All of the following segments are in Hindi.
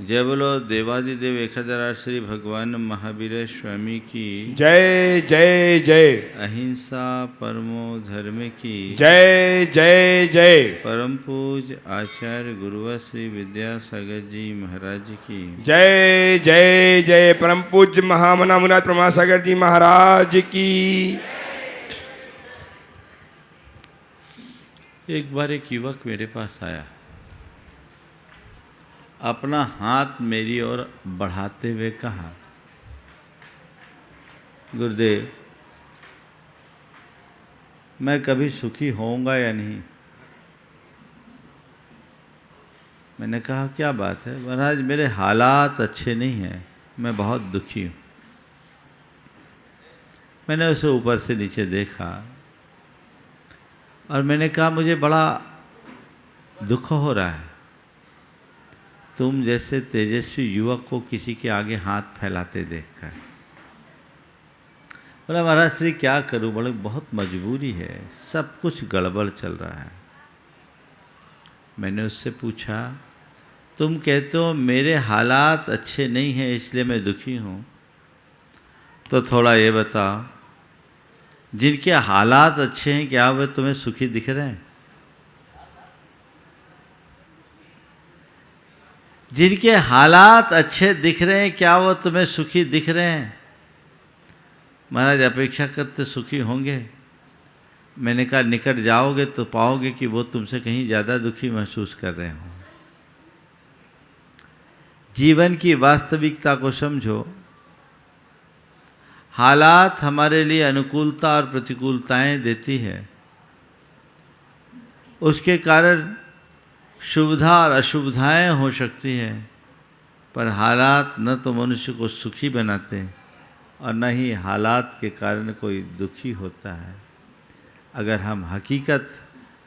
जय बोलो देवादिदेव 1008 श्री भगवान महावीर स्वामी की जय जय जय। अहिंसा परमो धर्म की जय जय जय। परम पूज आचार्य गुरुवर श्री विद्यासागर जी महाराज की जय जय जय। परम पूज्य महामना मुराद प्रमासागर जी महाराज की। एक बार एक युवक मेरे पास आया, अपना हाथ मेरी ओर बढ़ाते हुए कहा, गुरुदेव मैं कभी सुखी होऊंगा या नहीं। मैंने कहा क्या बात है। महाराज मेरे हालात अच्छे नहीं हैं, मैं बहुत दुखी हूँ। मैंने उसे ऊपर से नीचे देखा और मैंने कहा मुझे बड़ा दुख हो रहा है, तुम जैसे तेजस्वी युवक को किसी के आगे हाथ फैलाते देखकर। बोला महाराज श्री क्या करूं, बड़े बहुत मजबूरी है, सब कुछ गड़बड़ चल रहा है। मैंने उससे पूछा, तुम कहते हो मेरे हालात अच्छे नहीं हैं इसलिए मैं दुखी हूं, तो थोड़ा ये बताओ जिनके हालात अच्छे हैं क्या वे तुम्हें सुखी दिख रहे हैं? जिनके हालात अच्छे दिख रहे हैं क्या वो तुम्हें सुखी दिख रहे हैं? महाराज अपेक्षा करते सुखी होंगे। मैंने कहा निकट जाओगे तो पाओगे कि वो तुमसे कहीं ज़्यादा दुखी महसूस कर रहे हो। जीवन की वास्तविकता को समझो। हालात हमारे लिए अनुकूलता और प्रतिकूलताएं देती है, उसके कारण शुभता और अशुभताएं हो सकती हैं, पर हालात न तो मनुष्य को सुखी बनाते और न ही हालात के कारण कोई दुखी होता है। अगर हम हकीकत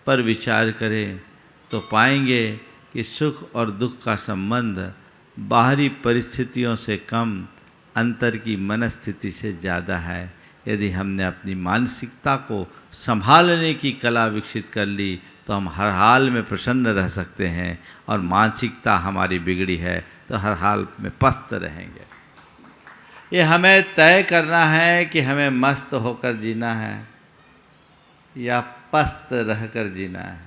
पर विचार करें तो पाएंगे कि सुख और दुख का संबंध बाहरी परिस्थितियों से कम अंतर की मनस्थिति से ज़्यादा है। यदि हमने अपनी मानसिकता को संभालने की कला विकसित कर ली तो हम हर हाल में प्रसन्न रह सकते हैं, और मानसिकता हमारी बिगड़ी है तो हर हाल में पस्त रहेंगे। ये हमें तय करना है कि हमें मस्त होकर जीना है या पस्त रहकर जीना है।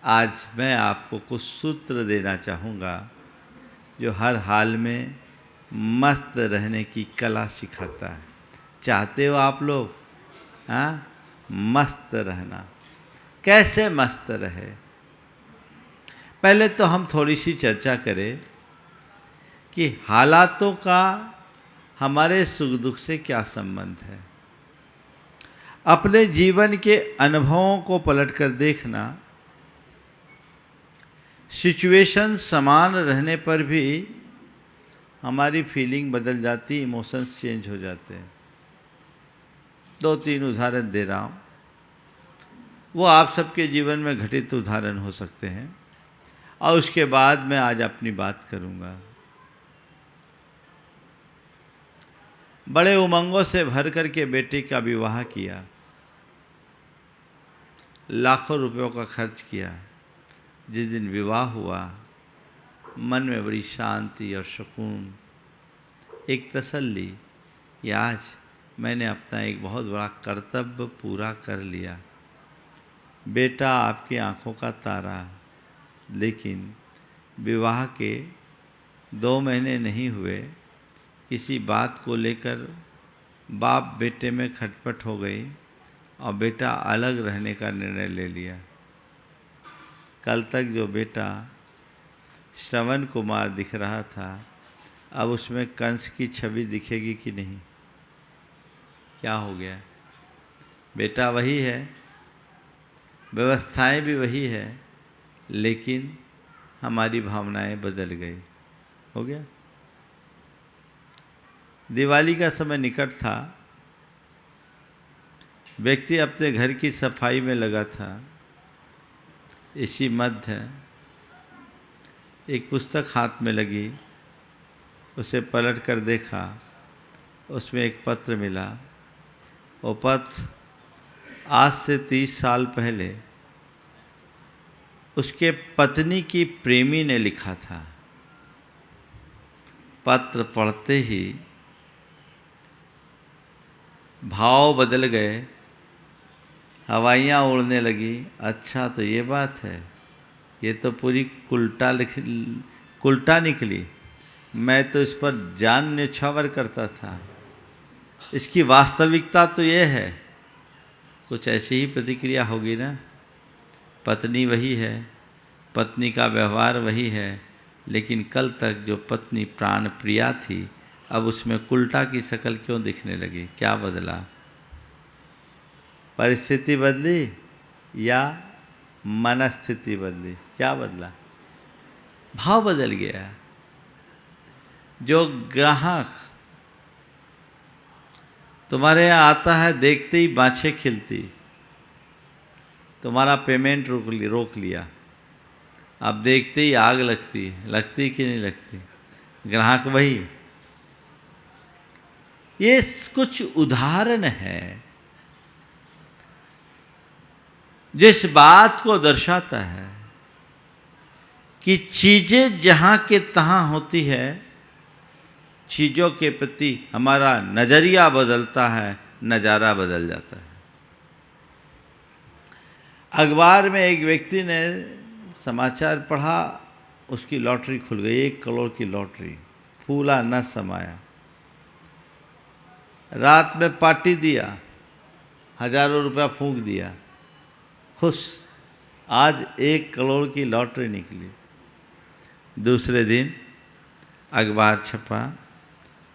आज मैं आपको कुछ सूत्र देना चाहूँगा जो हर हाल में मस्त रहने की कला सिखाता है। चाहते हो आप लोग मस्त रहना? कैसे मस्त रहे? पहले तो हम थोड़ी सी चर्चा करें कि हालातों का हमारे सुख दुख से क्या संबंध है। अपने जीवन के अनुभवों को पलटकर देखना, सिचुएशन समान रहने पर भी हमारी फीलिंग बदल जाती, इमोशंस चेंज हो जाते हैं। 2-3 उदाहरण दे रहा हूँ, वो आप सबके जीवन में घटित उदाहरण हो सकते हैं, और उसके बाद मैं आज अपनी बात करूँगा। बड़े उमंगों से भर कर के बेटे का विवाह किया, लाखों रुपयों का खर्च किया। जिस दिन विवाह हुआ मन में बड़ी शांति और सुकून, एक तसल्ली कि आज मैंने अपना एक बहुत बड़ा कर्तव्य पूरा कर लिया। बेटा आपकी आंखों का तारा। लेकिन विवाह के 2 महीने नहीं हुए, किसी बात को लेकर बाप बेटे में खटपट हो गई और बेटा अलग रहने का निर्णय ले लिया। कल तक जो बेटा श्रवण कुमार दिख रहा था, अब उसमें कंस की छवि दिखेगी कि नहीं? क्या हो गया? बेटा वही है, व्यवस्थाएं भी वही है, लेकिन हमारी भावनाएं बदल गई। हो गया। दिवाली का समय निकट था, व्यक्ति अपने घर की सफाई में लगा था। इसी मध्य एक पुस्तक हाथ में लगी, उसे पलट कर देखा, उसमें एक पत्र मिला। वो पत्र आज से 30 साल पहले उसके पत्नी की प्रेमी ने लिखा था। पत्र पढ़ते ही भाव बदल गए, हवाइयाँ उड़ने लगी। अच्छा तो ये बात है, ये तो पूरी उल्टा निकली। मैं तो इस पर जान न्यौछावर करता था, इसकी वास्तविकता तो ये है। कुछ ऐसी ही प्रतिक्रिया होगी ना। पत्नी वही है, पत्नी का व्यवहार वही है, लेकिन कल तक जो पत्नी प्राण प्रिया थी, अब उसमें उल्टा की शक्ल क्यों दिखने लगी? क्या बदला? परिस्थिति बदली या मनस्थिति बदली? क्या बदला? भाव बदल गया। जो ग्राहक तुम्हारे यहाँ आता है, देखते ही बाछे खिलती, तुम्हारा पेमेंट रोक लिया, अब देखते ही आग लगती कि नहीं लगती? ग्राहक वही। ये कुछ उदाहरण है जिस बात को दर्शाता है कि चीजें जहां के तहां होती है, चीजों के प्रति हमारा नजरिया बदलता है, नजारा बदल जाता है। अखबार में एक व्यक्ति ने समाचार पढ़ा, उसकी लॉटरी खुल गई, 1 करोड़ की लॉटरी, फूला न समाया। रात में पार्टी दिया, हजारों रुपया फूंक दिया, खुश, आज 1 करोड़ की लॉटरी निकली। दूसरे दिन अखबार छपा,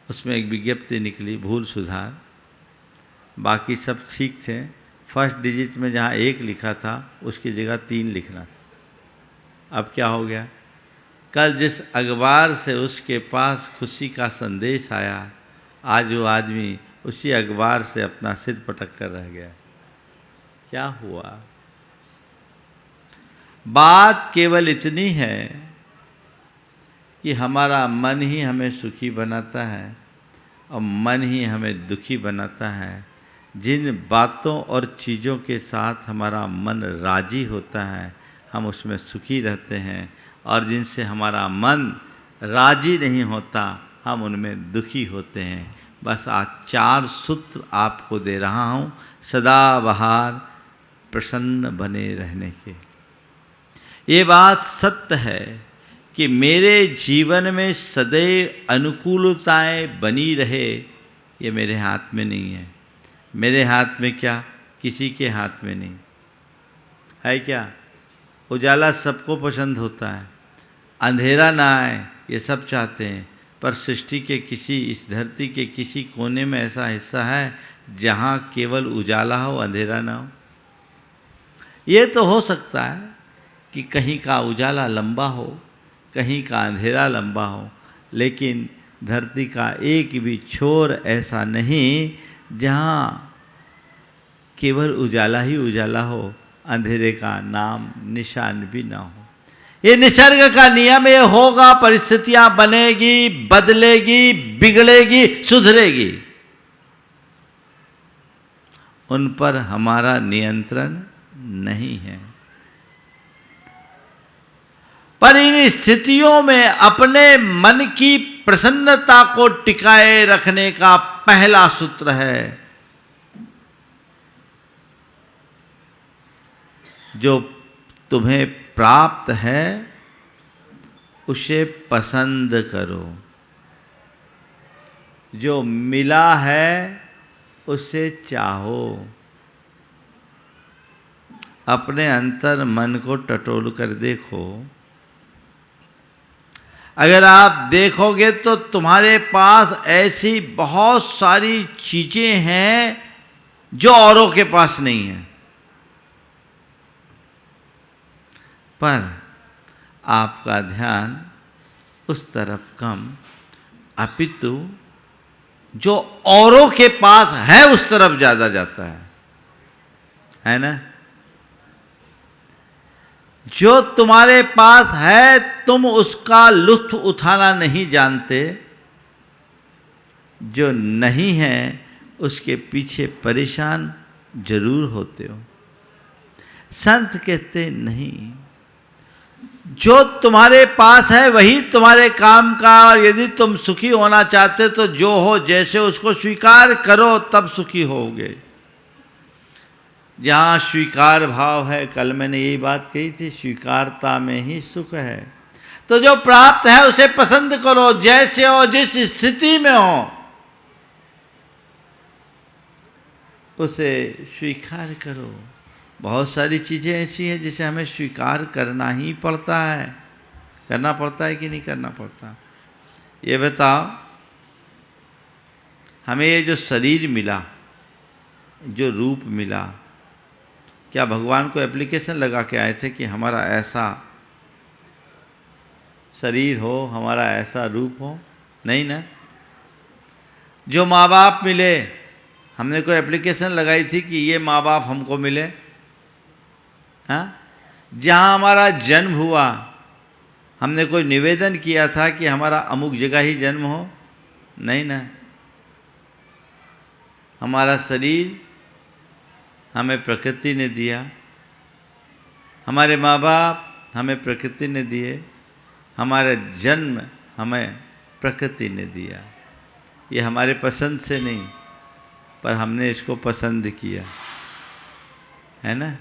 उसमें एक विज्ञप्ति निकली, भूल सुधार, बाकी सब ठीक थे, फर्स्ट डिजिट में जहाँ 1 लिखा था उसकी जगह 3 लिखना था। अब क्या हो गया? कल जिस अखबार से उसके पास खुशी का संदेश आया, आज वो आदमी उसी अखबार से अपना सिर पटक कर रह गया। क्या हुआ? बात केवल इतनी है कि हमारा मन ही हमें सुखी बनाता है और मन ही हमें दुखी बनाता है। जिन बातों और चीज़ों के साथ हमारा मन राजी होता है, हम उसमें सुखी रहते हैं, और जिनसे हमारा मन राजी नहीं होता, हम उनमें दुखी होते हैं। बस आज 4 सूत्र आपको दे रहा हूँ सदाबहार प्रसन्न बने रहने के। ये बात सत्य है कि मेरे जीवन में सदैव अनुकूलताएं बनी रहे, ये मेरे हाथ में नहीं है। मेरे हाथ में क्या, किसी के हाथ में नहीं है। क्या उजाला सबको पसंद होता है, अंधेरा ना आए ये सब चाहते हैं, पर सृष्टि के किसी, इस धरती के किसी कोने में ऐसा हिस्सा है जहाँ केवल उजाला हो, अंधेरा ना हो? ये तो हो सकता है कि कहीं का उजाला लंबा हो, कहीं का अंधेरा लंबा हो, लेकिन धरती का एक भी छोर ऐसा नहीं जहाँ केवल उजाला ही उजाला हो, अंधेरे का नाम निशान भी ना हो। ये निसर्ग का नियम ये होगा, परिस्थितियां बनेगी, बदलेगी, बिगड़ेगी, सुधरेगी, उन पर हमारा नियंत्रण नहीं है। पर इन स्थितियों में अपने मन की प्रसन्नता को टिकाए रखने का पहला सूत्र है, जो तुम्हें प्राप्त है उसे पसंद करो, जो मिला है उसे चाहो। अपने अंतर मन को टटोल कर देखो। अगर आप देखोगे तो तुम्हारे पास ऐसी बहुत सारी चीजें हैं जो औरों के पास नहीं है, पर आपका ध्यान उस तरफ कम, अपितु जो औरों के पास है उस तरफ ज्यादा जाता है ना? जो तुम्हारे पास है तुम उसका लुत्फ उठाना नहीं जानते, जो नहीं है उसके पीछे परेशान जरूर होते हो। संत कहते नहीं, जो तुम्हारे पास है वही तुम्हारे काम का, और यदि तुम सुखी होना चाहते तो जो हो जैसे उसको स्वीकार करो, तब सुखी होगे। जहाँ स्वीकार भाव है, कल मैंने यही बात कही थी, स्वीकारता में ही सुख है। तो जो प्राप्त है उसे पसंद करो, जैसे हो, जिस स्थिति में हो उसे स्वीकार करो। बहुत सारी चीज़ें ऐसी हैं जिसे हमें स्वीकार करना ही पड़ता है। करना पड़ता है कि नहीं करना पड़ता? ये बताओ, हमें ये जो शरीर मिला, जो रूप मिला, क्या भगवान को एप्लीकेशन लगा के आए थे कि हमारा ऐसा शरीर हो, हमारा ऐसा रूप हो? नहीं ना। जो माँ बाप मिले, हमने कोई एप्लीकेशन लगाई थी कि ये माँ बाप हमको मिले? हाँ? जहाँ हमारा जन्म हुआ, हमने कोई निवेदन किया था कि हमारा अमुक जगह ही जन्म हो? नहीं ना। हमारा शरीर हमें प्रकृति ने दिया, हमारे माँ बाप हमें प्रकृति ने दिए, हमारा जन्म हमें प्रकृति ने दिया। ये हमारे पसंद से नहीं, पर हमने इसको पसंद किया, है ना।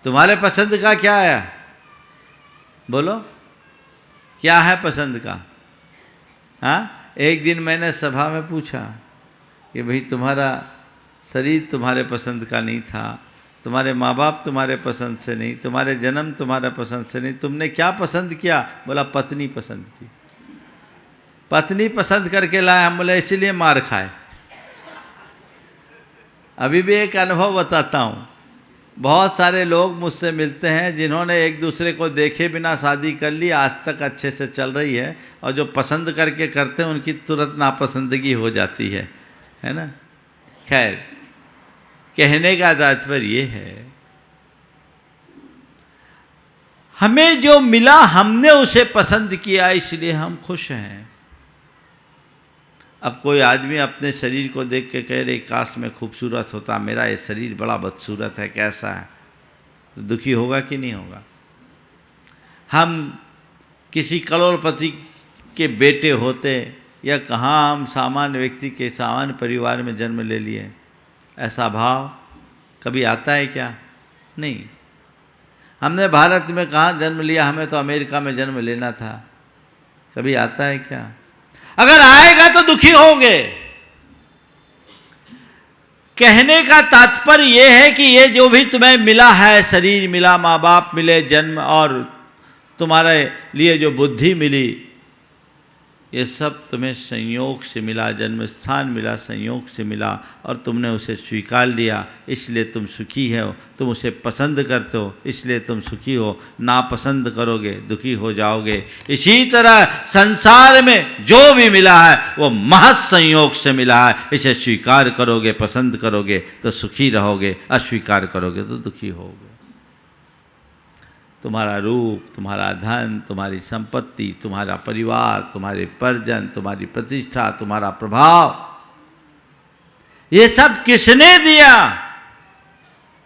तुम्हारे पसंद का क्या है? बोलो, क्या है पसंद का? हाँ, एक दिन मैंने सभा में पूछा कि भाई तुम्हारा शरीर तुम्हारे पसंद का नहीं था, तुम्हारे माँ बाप तुम्हारे पसंद से नहीं, तुम्हारे जन्म तुम्हारे पसंद से नहीं, तुमने क्या पसंद किया? बोला पत्नी पसंद की। पत्नी पसंद करके लाए। हम बोले इसीलिए मार खाए। अभी भी एक अनुभव बताता हूँ। बहुत सारे लोग मुझसे मिलते हैं जिन्होंने एक दूसरे को देखे बिना शादी कर ली, आज तक अच्छे से चल रही है, और जो पसंद करके करते हैं उनकी तुरंत नापसंदगी हो जाती है ना। खैर, कहने का तात्पर्य ये है, हमें जो मिला हमने उसे पसंद किया, इसलिए हम खुश हैं। अब कोई आदमी अपने शरीर को देख के कह रहे काश में खूबसूरत होता, मेरा ये शरीर बड़ा बदसूरत है, कैसा है, तो दुखी होगा कि नहीं होगा? हम किसी करोड़पति के बेटे होते, या कहाँ हम सामान्य व्यक्ति के सामान्य परिवार में जन्म ले लिए, ऐसा भाव कभी आता है क्या? नहीं। हमने भारत में कहाँ जन्म लिया, हमें तो अमेरिका में जन्म लेना था, कभी आता है क्या? अगर आएगा तो दुखी होंगे। कहने का तात्पर्य यह है कि ये जो भी तुम्हें मिला है, शरीर मिला, माँ बाप मिले, जन्म, और तुम्हारे लिए जो बुद्धि मिली, ये सब तुम्हें संयोग से मिला, जन्म स्थान मिला, संयोग से मिला, और तुमने उसे स्वीकार लिया, इसलिए तुम सुखी हो। तुम उसे पसंद करते हो, इसलिए तुम सुखी हो। नापसंद करोगे, दुखी हो जाओगे। इसी तरह संसार में जो भी मिला है वो महज संयोग से मिला है। इसे स्वीकार करोगे, पसंद करोगे तो सुखी रहोगे, अस्वीकार करोगे तो दुखी होगे। तुम्हारा रूप, तुम्हारा धन, तुम्हारी संपत्ति, तुम्हारा परिवार, तुम्हारे परिजन, तुम्हारी प्रतिष्ठा, तुम्हारा प्रभाव, ये सब किसने दिया?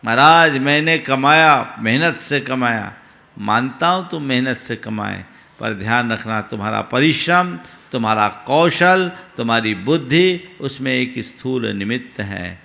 महाराज मैंने कमाया, मेहनत से कमाया। मानता हूँ तुम मेहनत से कमाए, पर ध्यान रखना तुम्हारा परिश्रम, तुम्हारा कौशल, तुम्हारी बुद्धि, उसमें एक स्थूल निमित्त है।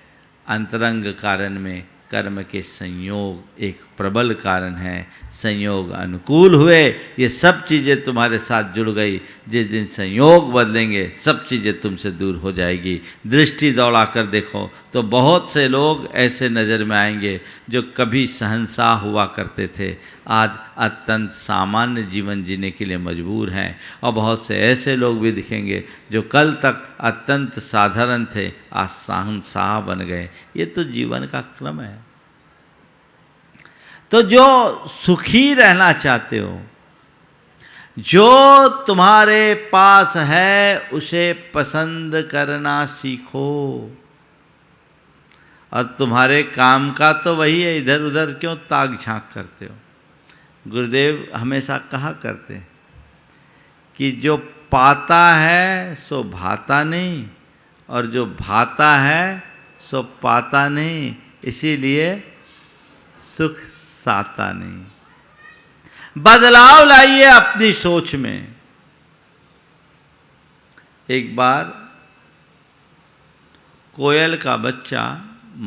अंतरंग कारण में कर्म के संयोग एक प्रबल कारण है। संयोग अनुकूल हुए, ये सब चीज़ें तुम्हारे साथ जुड़ गई। जिस दिन संयोग बदलेंगे सब चीज़ें तुमसे दूर हो जाएगी। दृष्टि दौड़ा कर देखो तो बहुत से लोग ऐसे नज़र में आएंगे जो कभी शहंशाह हुआ करते थे, आज अत्यंत सामान्य जीवन जीने के लिए मजबूर हैं। और बहुत से ऐसे लोग भी दिखेंगे जो कल तक अत्यंत साधारण थे, आज शहंशाह बन गए। ये तो जीवन का क्रम है। तो जो सुखी रहना चाहते हो, जो तुम्हारे पास है उसे पसंद करना सीखो। और तुम्हारे काम का तो वही है, इधर उधर क्यों ताक झांक करते हो? गुरुदेव हमेशा कहा करते हैं कि जो पाता है सो भाता नहीं, और जो भाता है सो पाता नहीं, इसीलिए सुख साता नहीं। बदलाव लाइए अपनी सोच में। एक बार कोयल का बच्चा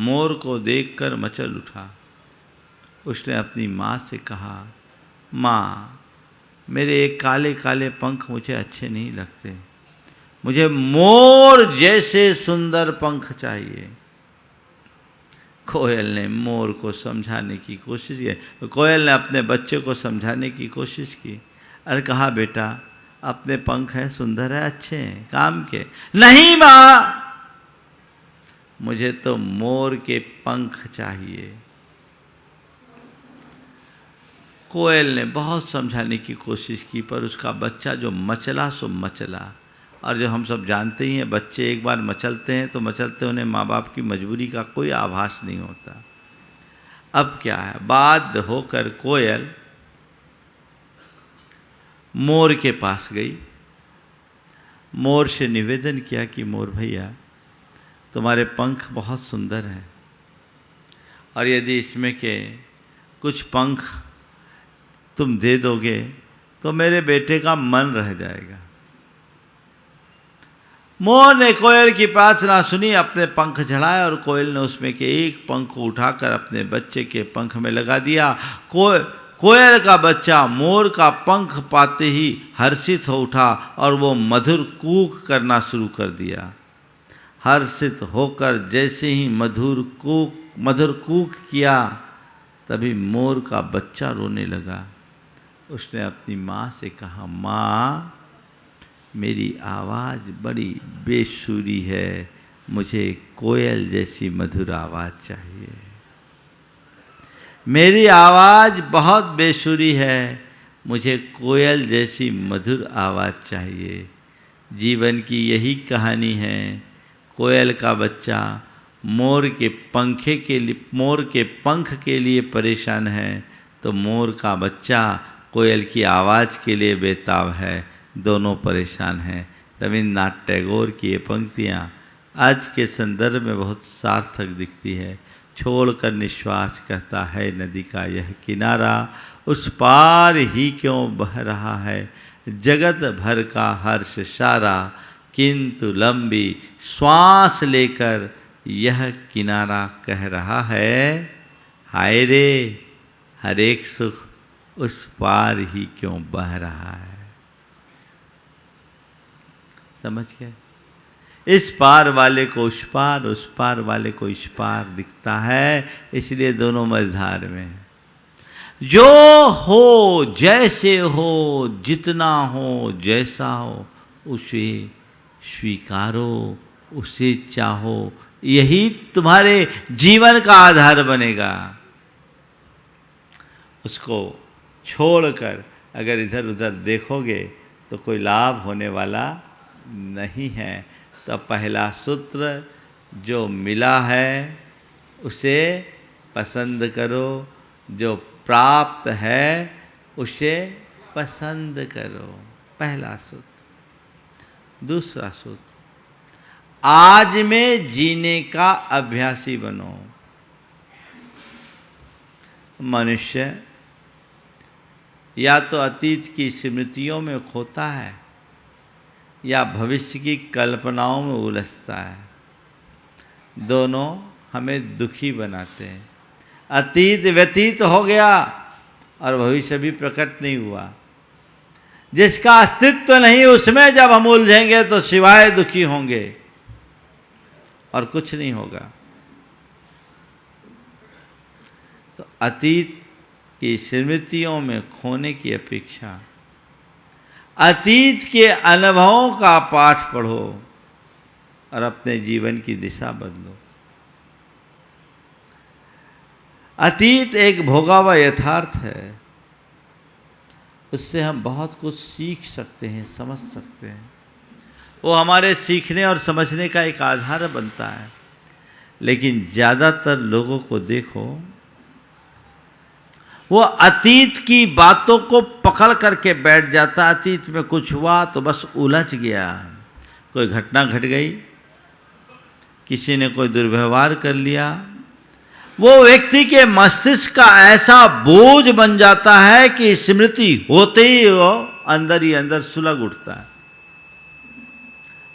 मोर को देखकर मचल उठा। उसने अपनी माँ से कहा, माँ, मेरे ये काले काले पंख मुझे अच्छे नहीं लगते, मुझे मोर जैसे सुंदर पंख चाहिए। कोयल ने मोर को समझाने की कोशिश की। कोयल ने अपने बच्चे को समझाने की कोशिश की और कहा, बेटा, अपने पंख हैं, सुंदर है, अच्छे हैं, काम के। नहीं माँ, मुझे तो मोर के पंख चाहिए। कोयल ने बहुत समझाने की कोशिश की, पर उसका बच्चा जो मचला सो मचला। और जो हम सब जानते ही हैं, बच्चे एक बार मचलते हैं तो मचलते, उन्हें माँ बाप की मजबूरी का कोई आभास नहीं होता। अब क्या है, बाध्य होकर कोयल मोर के पास गई। मोर से निवेदन किया कि मोर भैया, तुम्हारे पंख बहुत सुंदर हैं, और यदि इसमें के कुछ पंख तुम दे दोगे तो मेरे बेटे का मन रह जाएगा। मोर ने कोयल की प्रार्थना सुनी, अपने पंख झड़ाए और कोयल ने उसमें के एक पंख को उठाकर अपने बच्चे के पंख में लगा दिया। कोयल का बच्चा मोर का पंख पाते ही हर्षित हो उठा और वो मधुर कूक करना शुरू कर दिया। हर्षित होकर जैसे ही मधुर कूक किया, तभी मोर का बच्चा रोने लगा। उसने अपनी माँ से कहा, माँ, मेरी आवाज़ बड़ी बेसुरी है, मुझे कोयल जैसी मधुर आवाज़ चाहिए। मेरी आवाज़ बहुत बेसुरी है, मुझे कोयल जैसी मधुर आवाज़ चाहिए। जीवन की यही कहानी है। कोयल का बच्चा मोर के पंख के लिए परेशान है, तो मोर का बच्चा कोयल की आवाज़ के लिए बेताब है। दोनों परेशान हैं। रविन्द्रनाथ टैगोर की ये पंक्तियाँ आज के संदर्भ में बहुत सार्थक दिखती है। छोड़कर निश्वास कहता है नदी का यह किनारा, उस पार ही क्यों बह रहा है जगत भर का हर्ष सारा, किंतु लंबी श्वास लेकर यह किनारा कह रहा है, हाय रे, हर एक सुख उस पार ही क्यों बह रहा है। समझ गए? इस पार वाले को उस पार वाले को इस पार दिखता है, इसलिए दोनों मझधार में हैं। जो हो, जैसे हो, जितना हो, जैसा हो, उसे स्वीकारो, उसे चाहो, यही तुम्हारे जीवन का आधार बनेगा। उसको छोड़कर अगर इधर उधर देखोगे तो कोई लाभ होने वाला नहीं है। तो पहला सूत्र, जो मिला है उसे पसंद करो, जो प्राप्त है उसे पसंद करो, पहला सूत्र। दूसरा सूत्र, आज में जीने का अभ्यासी बनो। मनुष्य या तो अतीत की स्मृतियों में खोता है या भविष्य की कल्पनाओं में उलझता है। दोनों हमें दुखी बनाते हैं। अतीत व्यतीत हो गया और भविष्य भी प्रकट नहीं हुआ। जिसका अस्तित्व नहीं, उसमें जब हम उलझेंगे तो सिवाय दुखी होंगे और कुछ नहीं होगा। तो अतीत की स्मृतियों में खोने की अपेक्षा अतीत के अनुभवों का पाठ पढ़ो और अपने जीवन की दिशा बदलो। अतीत एक भोगा हुआ यथार्थ है, उससे हम बहुत कुछ सीख सकते हैं, समझ सकते हैं। वो हमारे सीखने और समझने का एक आधार बनता है। लेकिन ज़्यादातर लोगों को देखो, वो अतीत की बातों को पकड़ करके बैठ जाता। अतीत में कुछ हुआ तो बस उलझ गया। कोई घटना घट गई, किसी ने कोई दुर्व्यवहार कर लिया, वो व्यक्ति के मस्तिष्क का ऐसा बोझ बन जाता है कि स्मृति होते ही वो अंदर ही अंदर सुलग उठता है।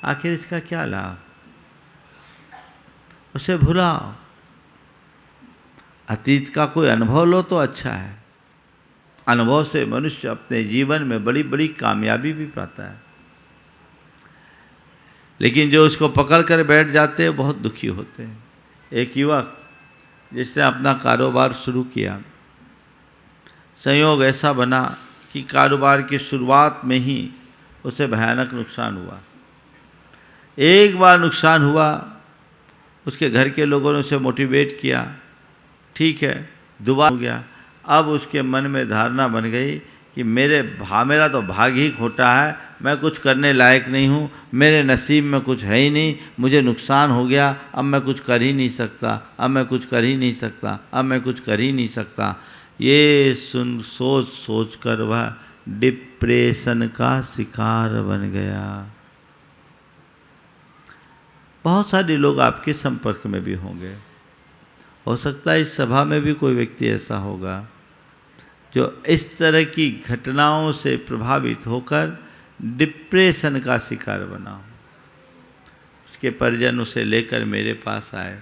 आखिर इसका क्या लाभ? उसे भुलाओ, अतीत का कोई अनुभव लो तो अच्छा है। अनुभव से मनुष्य अपने जीवन में बड़ी बड़ी कामयाबी भी पाता है, लेकिन जो उसको पकड़ कर बैठ जाते हैं बहुत दुखी होते हैं। एक युवक जिसने अपना कारोबार शुरू किया, संयोग ऐसा बना कि कारोबार की शुरुआत में ही उसे भयानक नुकसान हुआ। एक बार नुकसान हुआ, उसके घर के लोगों ने उसे मोटिवेट किया, ठीक है दोबारा हो गया। अब उसके मन में धारणा बन गई कि मेरा तो भाग ही खोटा है, मैं कुछ करने लायक नहीं हूँ, मेरे नसीब में कुछ है ही नहीं, मुझे नुकसान हो गया, अब मैं कुछ कर ही नहीं सकता, अब मैं कुछ कर ही नहीं सकता, अब मैं कुछ कर ही नहीं सकता। ये सोच सोच कर वह डिप्रेशन का शिकार बन गया। बहुत सारे लोग आपके संपर्क में भी होंगे, हो सकता है इस सभा में भी कोई व्यक्ति ऐसा होगा जो इस तरह की घटनाओं से प्रभावित होकर डिप्रेशन का शिकार बना हो। उसके परिजन उसे लेकर मेरे पास आए,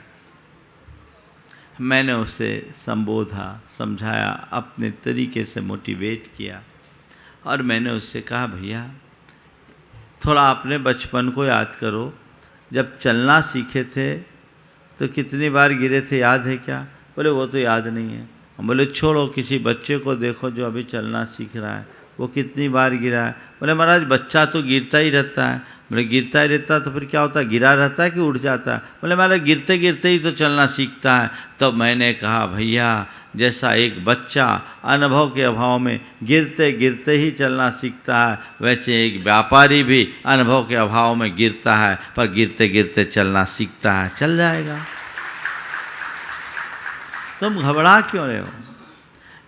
मैंने उसे संबोधा, समझाया, अपने तरीके से मोटिवेट किया और मैंने उससे कहा भैया थोड़ा अपने बचपन को याद करो, जब चलना सीखे थे तो कितनी बार गिरे थे याद है क्या? बोले वो तो याद नहीं है। हम बोले छोड़ो, किसी बच्चे को देखो जो अभी चलना सीख रहा है, वो कितनी बार गिरा है? बोले महाराज बच्चा तो गिरता ही रहता है। बोले गिरता ही रहता तो फिर क्या होता है, गिरा रहता है कि उठ जाता है? बोले महाराज गिरते गिरते ही तो चलना सीखता है। तो मैंने कहा भैया जैसा एक बच्चा अनुभव के अभाव में गिरते गिरते ही चलना सीखता है, वैसे एक व्यापारी भी अनुभव के अभाव में गिरता है, पर गिरते गिरते चलना सीखता है, चल जाएगा। तुम घबरा क्यों रहे हो?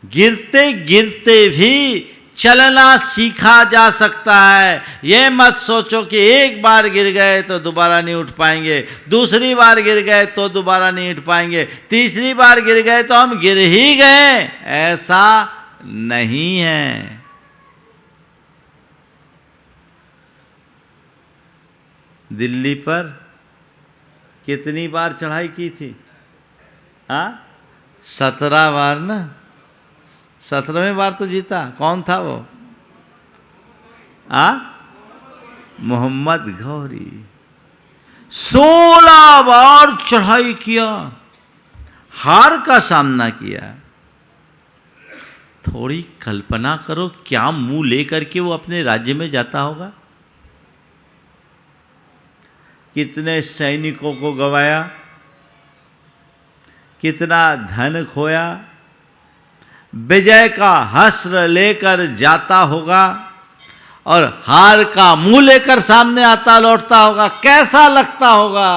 गिरते गिरते भी चलना सीखा जा सकता है। ये मत सोचो कि एक बार गिर गए तो दोबारा नहीं उठ पाएंगे, दूसरी बार गिर गए तो दोबारा नहीं उठ पाएंगे, तीसरी बार गिर गए तो हम गिर ही गए, ऐसा नहीं है। दिल्ली पर कितनी बार चढ़ाई की थी? हाँ 17 बार ना, 17वें बार तो जीता। कौन था वो? मोहम्मद गौरी। 16 बार चढ़ाई किया, हार का सामना किया। थोड़ी कल्पना करो क्या मुंह लेकर के वो अपने राज्य में जाता होगा। कितने सैनिकों को गवाया, कितना धन खोया, विजय का हश्र लेकर जाता होगा और हार का मुंह लेकर सामने आता लौटता होगा। कैसा लगता होगा,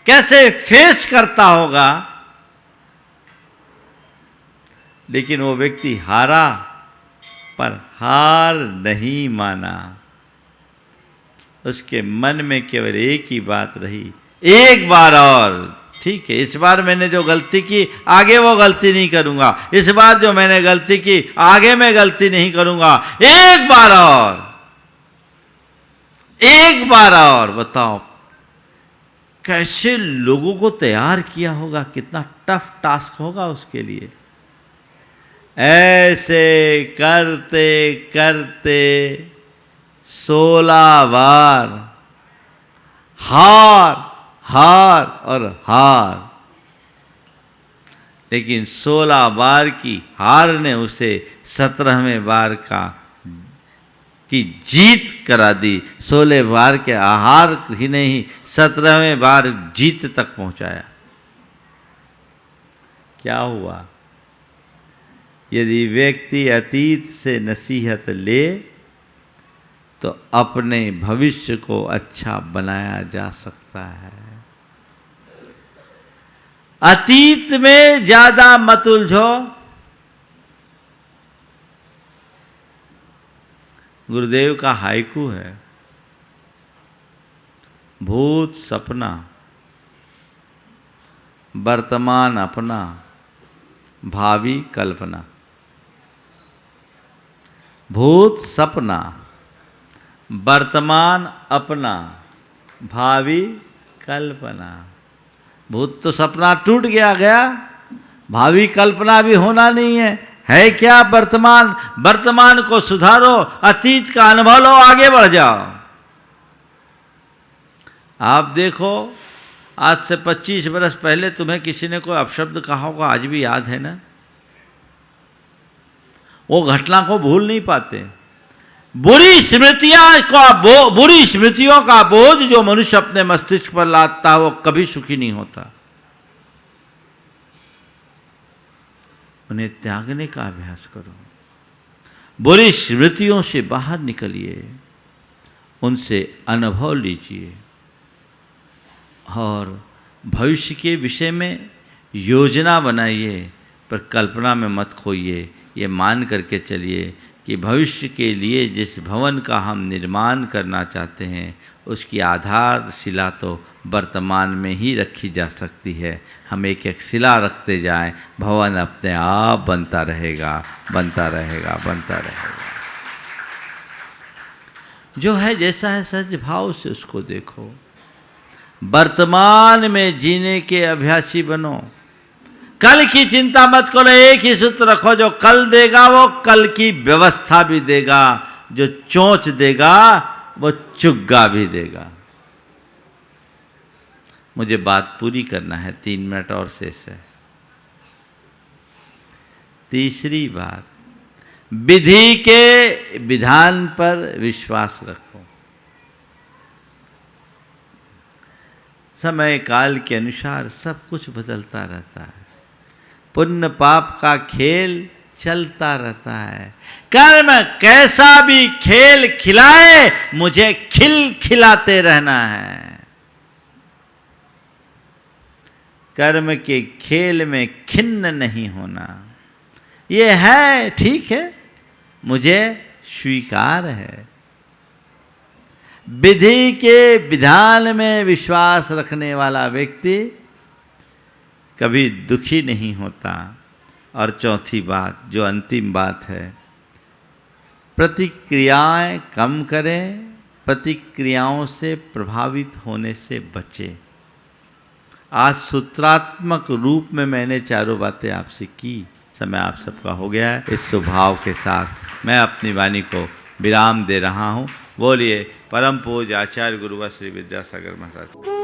कैसे फेस करता होगा। लेकिन वो व्यक्ति हारा पर हार नहीं माना। उसके मन में केवल एक ही बात रही, एक बार और, ठीक है इस बार मैंने जो गलती की आगे वो गलती नहीं करूंगा, इस बार जो मैंने गलती की आगे मैं गलती नहीं करूंगा, एक बार और, एक बार और। बताओ कैसे लोगों को तैयार किया होगा, कितना टफ टास्क होगा उसके लिए। ऐसे करते करते 16 बार हार हार और हार, लेकिन 16 बार की हार ने उसे 17वें बार की जीत करा दी। 16 बार के हार ही नहीं 17वें बार जीत तक पहुंचाया। क्या हुआ? यदि व्यक्ति अतीत से नसीहत ले तो अपने भविष्य को अच्छा बनाया जा सकता है। अतीत में ज्यादा मत उलझो। गुरुदेव का हाइकू है, भूत सपना वर्तमान अपना, भावी कल्पना, भूत सपना, वर्तमान अपना, भावी कल्पना। भूत तो सपना टूट गया, भावी कल्पना भी होना नहीं है क्या वर्तमान? वर्तमान को सुधारो, अतीत का अनुभव लो, आगे बढ़ जाओ। आप देखो, आज से 25 वर्ष पहले तुम्हें किसी ने कोई अपशब्द कहा होगा, आज भी याद है ना? वो घटना को भूल नहीं पाते। बुरी स्मृतियों का बोझ जो मनुष्य अपने मस्तिष्क पर लादता है, वो कभी सुखी नहीं होता। उन्हें त्यागने का अभ्यास करो। बुरी स्मृतियों से बाहर निकलिए, उनसे अनुभव लीजिए और भविष्य के विषय में योजना बनाइए, पर कल्पना में मत खोइए। ये मान करके चलिए कि भविष्य के लिए जिस भवन का हम निर्माण करना चाहते हैं, उसकी आधारशिला तो वर्तमान में ही रखी जा सकती है। हम एक एक शिला रखते जाएं, भवन अपने आप बनता रहेगा, बनता रहेगा, बनता रहेगा। जो है जैसा है सज भाव से उसको देखो। वर्तमान में जीने के अभ्यासी बनो। कल की चिंता मत करो, एक ही सूत्र रखो, जो कल देगा वो कल की व्यवस्था भी देगा, जो चोंच देगा वो चुग्गा भी देगा। मुझे बात पूरी करना है, 3 मिनट और शेष है। तीसरी बात, विधि के विधान पर विश्वास रखो। समय काल के अनुसार सब कुछ बदलता रहता है। पुण्य पाप का खेल चलता रहता है। कर्म कैसा भी खेल खिलाए, मुझे खिलाते रहना है। कर्म के खेल में खिन्न नहीं होना। ये है, ठीक है, मुझे स्वीकार है। विधि के विधान में विश्वास रखने वाला व्यक्ति कभी दुखी नहीं होता। और चौथी बात, जो अंतिम बात है, प्रतिक्रियाएं कम करें, प्रतिक्रियाओं से प्रभावित होने से बचें। आज सूत्रात्मक रूप में मैंने चारों बातें आपसे की। समय आप सबका हो गया है। इस स्वभाव के साथ मैं अपनी वाणी को विराम दे रहा हूँ। बोलिए परम पूज्य आचार्य गुरुवर श्री विद्यासागर महाराज।